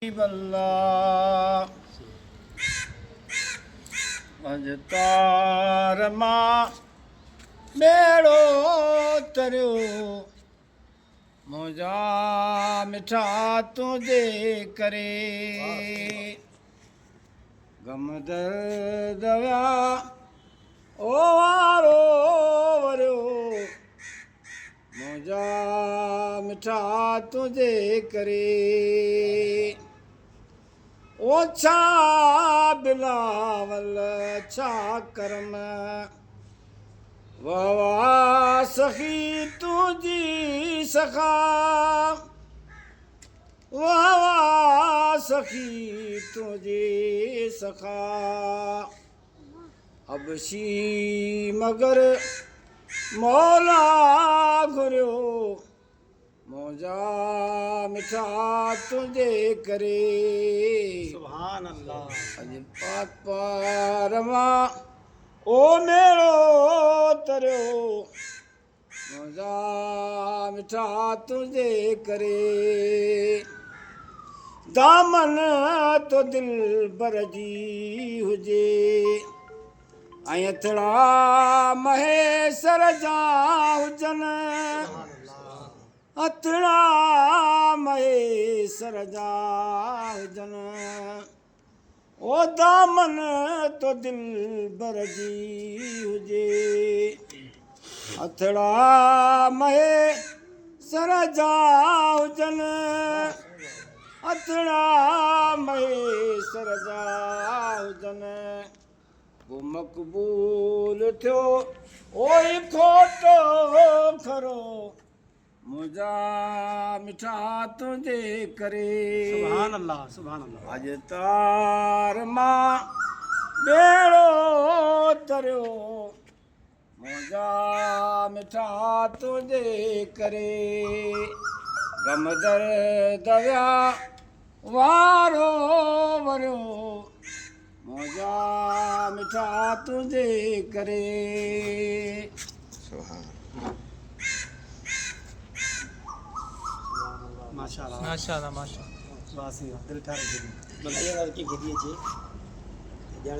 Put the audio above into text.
अल्लाह अजतार मां बेड़ो तरियो मुंहिंजा मिठा तुंहिंजे करे गम दर्द विया ओ वारो वरियो मुंहिंजा मिठा तुंहिंजे करे ओ छा बिलावल छा करम वाह वाह सखी तुंहिंजी सखा वाह वाह सखी तुंहिंजी सखा अबशी मगर मौला घुरियो मुंहिंजा मिठा तुंहिंजे करे सुभान अल्लाह। अॼु पार मां ओ मेड़ो तरियो मुंहिंजा मिठा तुंहिंजे करे दामन तो दिल बर जी हुजे ऐं अथड़ा महेश्वर जा हुजनि अथड़ा महेश्वर जा हुजनि ओ दामन तो दिल बर जी हुजे अथड़ा महेश्वर जा हुजनि अथड़ा महेश्वर जा हुजनि वो मक़बूल थियो ओई खोटो खरो मुंहिंजा मिठा तुंहिंजे करे सुभान अल्लाह सुभान अल्लाह। अॼु तार मां बेड़ो तरियो मुंहिंजा मिठा तुंहिंजे करे गम दर्द विया वारो वरियो मुंहिंजा मिठा तुंहिंजे करे माशाअल्लाह माशाअल्लाह माशाअल्लाह वासी दिल ठारे छॾी बंदे की गिदी अचे ॼण